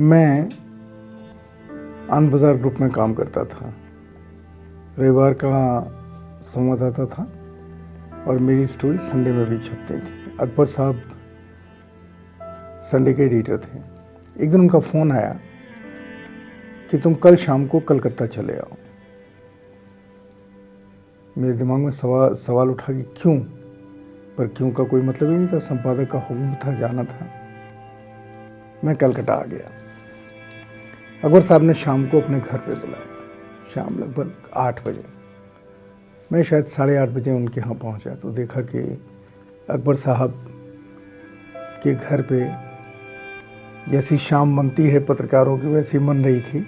मैं आनंद बाज़ार ग्रुप में काम करता था। रविवार का संवाददाता था और मेरी स्टोरी संडे में भी छपती थी। अकबर साहब संडे के एडिटर थे। एक दिन उनका फ़ोन आया कि तुम कल शाम को कलकत्ता चले आओ। मेरे दिमाग में सवाल उठा कि क्यों, पर क्यों का कोई मतलब ही नहीं था। संपादक का हुक्म था, जाना था। मैं कलकत्ता आ गया। अकबर साहब ने शाम को अपने घर पे बुलाया। शाम लगभग 8 बजे। मैं शायद 8:30 बजे उनके यहाँ पहुँचा तो देखा कि अकबर साहब के घर पे जैसी शाम बनती है पत्रकारों की, वैसी बन रही थी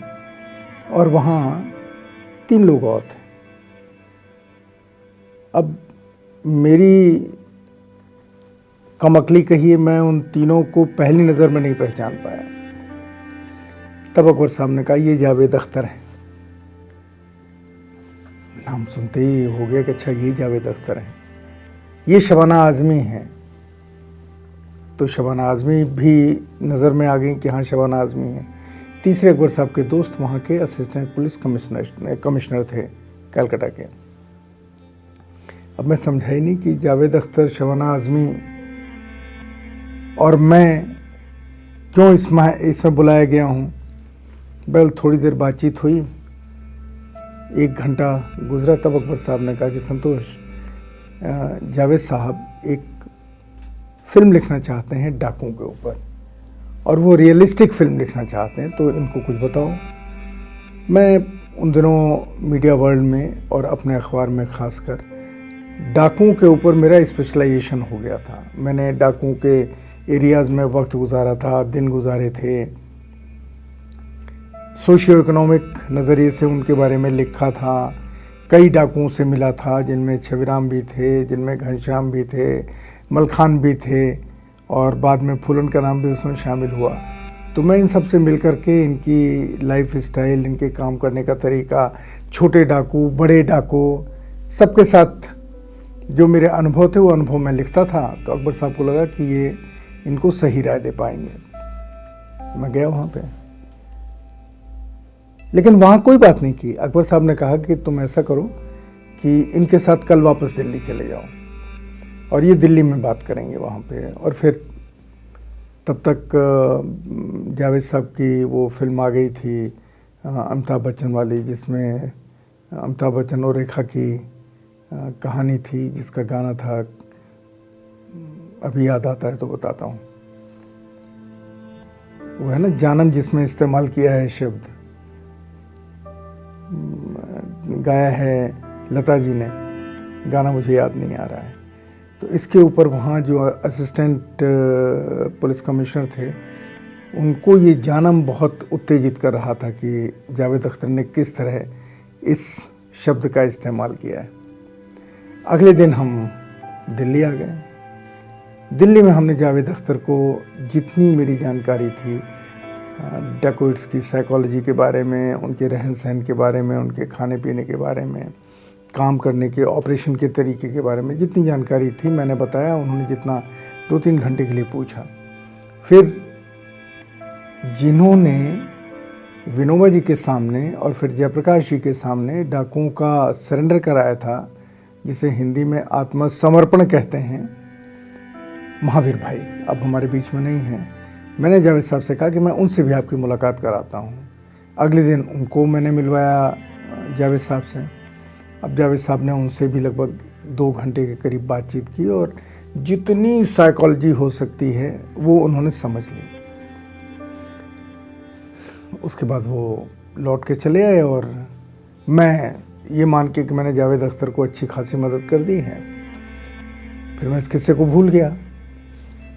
और वहाँ 3 लोग और थे। अब मेरी कमअक्ली कहिए, मैं उन तीनों को पहली नज़र में नहीं पहचान पाया। तब अकबर साहब ने कहा, ये जावेद अख्तर है। नाम सुनते ही हो गया कि अच्छा ये जावेद अख्तर है। ये शबाना आज़मी है। तो शबाना आज़मी भी नज़र में आ गई कि हाँ शबाना आज़मी है। तीसरे अकबर साहब के दोस्त वहाँ के असिस्टेंट पुलिस कमिश्नर थे कलकत्ता के। अब मैं समझा ही नहीं कि जावेद अख्तर, शबाना आज़मी और मैं क्यों इसमें बुलाया गया हूँ। बल थोड़ी देर बातचीत हुई, 1 घंटा गुजरा। तब अकबर साहब ने कहा कि संतोष, जावेद साहब एक फ़िल्म लिखना चाहते हैं डाकुओं के ऊपर, और वो रियलिस्टिक फ़िल्म लिखना चाहते हैं, तो इनको कुछ बताओ। मैं उन दिनों मीडिया वर्ल्ड में और अपने अखबार में ख़ासकर डाकुओं के ऊपर मेरा स्पेशलाइजेशन हो गया था। मैंने डाकुओं के एरियाज़ में वक्त गुजारा था, दिन गुजारे थे। सोशियो इकोनॉमिक नज़रिए से उनके बारे में लिखा था। कई डाकुओं से मिला था, जिनमें छविराम भी थे, जिनमें घनश्याम भी थे, मलखान भी थे, और बाद में फूलन का नाम भी उसमें शामिल हुआ। तो मैं इन सब से मिल कर के इनकी लाइफ स्टाइल, इनके काम करने का तरीका, छोटे डाकू, बड़े डाकू, सबके साथ जो मेरे अनुभव थे वो अनुभव मैं लिखता था। तो अकबर साहब को लगा कि ये इनको सही राय दे पाएंगे। मैं गया वहाँ पे, लेकिन वहाँ कोई बात नहीं की। अकबर साहब ने कहा कि तुम ऐसा करो कि इनके साथ कल वापस दिल्ली चले जाओ और ये दिल्ली में बात करेंगे वहाँ पे। और फिर तब तक जावेद साहब की वो फिल्म आ गई थी अमिताभ बच्चन वाली, जिसमें अमिताभ बच्चन और रेखा की कहानी थी, जिसका गाना था, अभी याद आता है तो बताता हूँ। वो है ना जानम, जिसमें इस्तेमाल किया है शब्द, गाया है लता जी ने। गाना मुझे याद नहीं आ रहा है। तो इसके ऊपर वहाँ जो असिस्टेंट पुलिस कमिश्नर थे, उनको ये जानम बहुत उत्तेजित कर रहा था कि जावेद अख्तर ने किस तरह इस शब्द का इस्तेमाल किया है। अगले दिन हम दिल्ली आ गए। दिल्ली में हमने जावेद अख्तर को जितनी मेरी जानकारी थी डेकोइट्स की साइकोलॉजी के बारे में, उनके रहन सहन के बारे में, उनके खाने पीने के बारे में, काम करने के, ऑपरेशन के तरीके के बारे में जितनी जानकारी थी मैंने बताया। उन्होंने जितना 2-3 घंटे के लिए पूछा। फिर जिन्होंने विनोबा जी के सामने और फिर जयप्रकाश जी के सामने डाकुओं का सरेंडर कराया था, जिसे हिंदी में आत्मसमर्पण कहते हैं, महावीर भाई अब हमारे बीच में नहीं हैं। मैंने जावेद साहब से कहा कि मैं उनसे भी आपकी मुलाकात कराता हूँ। अगले दिन उनको मैंने मिलवाया जावेद साहब से। अब जावेद साहब ने उनसे भी लगभग 2 घंटे के करीब बातचीत की और जितनी साइकोलॉजी हो सकती है वो उन्होंने समझ ली। उसके बाद वो लौट के चले आए और मैं ये मान के कि मैंने जावेद अख्तर को अच्छी खासी मदद कर दी है, फिर मैं इस किस्से को भूल गया।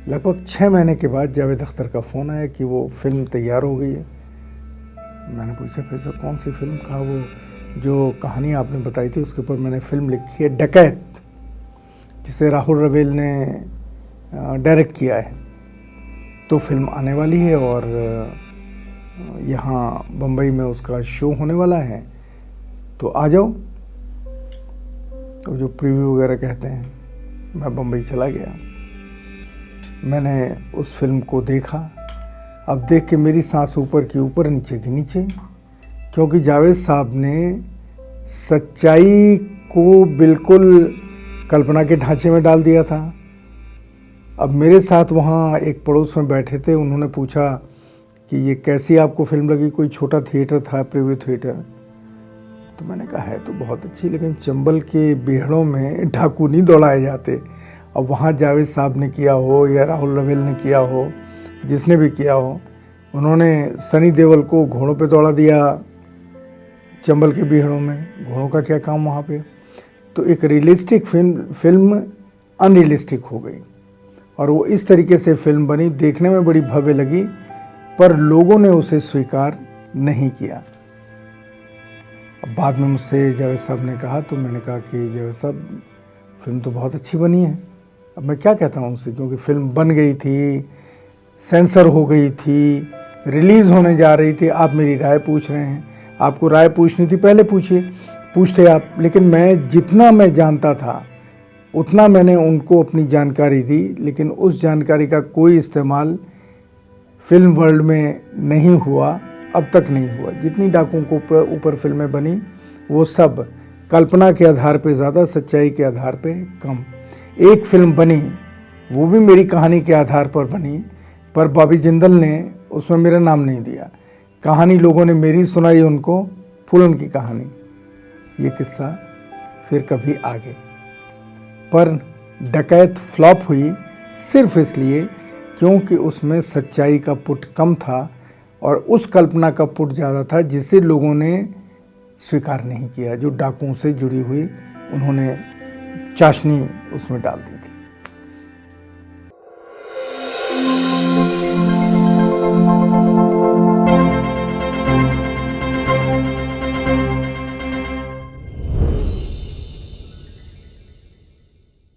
लगभग 6 महीने के बाद जावेद अख्तर का फ़ोन आया कि वो फ़िल्म तैयार हो गई है। मैंने पूछा फिर से कौन सी फ़िल्म? कहा वो जो कहानी आपने बताई थी उसके ऊपर मैंने फ़िल्म लिखी है, डकैत, जिसे राहुल रवेल ने डायरेक्ट किया है। तो फिल्म आने वाली है और यहाँ बम्बई में उसका शो होने वाला है, तो आ जाओ। तो जो प्रीव्यू वगैरह कहते हैं, मैं बम्बई चला गया। मैंने उस फिल्म को देखा। अब देख के मेरी सांस ऊपर की ऊपर, नीचे की नीचे, क्योंकि जावेद साहब ने सच्चाई को बिल्कुल कल्पना के ढांचे में डाल दिया था। अब मेरे साथ वहाँ एक पड़ोस में बैठे थे, उन्होंने पूछा कि ये कैसी आपको फिल्म लगी? कोई छोटा थिएटर था, प्रीव्यू थिएटर। तो मैंने कहा है तो बहुत अच्छी, लेकिन चंबल के बीहड़ों में डाकू नहीं दौड़ाए जाते। अब वहाँ जावेद साहब ने किया हो या राहुल रवेल ने किया हो, जिसने भी किया हो, उन्होंने सनी देओल को घोड़ों पे दौड़ा दिया चंबल के बीहड़ों में। घोड़ों का क्या काम वहाँ पे? तो एक रियलिस्टिक फिल्म अनरियलिस्टिक हो गई, और वो इस तरीके से फिल्म बनी, देखने में बड़ी भव्य लगी, पर लोगों ने उसे स्वीकार नहीं किया। अब बाद में मुझसे जावेद साहब ने कहा, तो मैंने कहा कि जावेद साहब फिल्म तो बहुत अच्छी बनी है। अब मैं क्या कहता हूँ उनसे, क्योंकि फिल्म बन गई थी, सेंसर हो गई थी, रिलीज़ होने जा रही थी, आप मेरी राय पूछ रहे हैं। आपको राय पूछनी थी पहले पूछते आप। लेकिन मैं जितना मैं जानता था उतना मैंने उनको अपनी जानकारी दी, लेकिन उस जानकारी का कोई इस्तेमाल फिल्म वर्ल्ड में नहीं हुआ, अब तक नहीं हुआ। जितनी डाकुओं को ऊपर फिल्में बनी वो सब कल्पना के आधार पे ज़्यादा, सच्चाई के आधार पे कम। एक फिल्म बनी, वो भी मेरी कहानी के आधार पर बनी, पर बॉबी जिंदल ने उसमें मेरा नाम नहीं दिया। कहानी लोगों ने मेरी सुनाई उनको, फूलन की कहानी। ये किस्सा फिर कभी आगे। पर डकैत फ्लॉप हुई सिर्फ इसलिए क्योंकि उसमें सच्चाई का पुट कम था और उस कल्पना का पुट ज़्यादा था, जिसे लोगों ने स्वीकार नहीं किया। जो डाकुओं से जुड़ी हुई उन्होंने चाशनी उसमें डाल दी थी।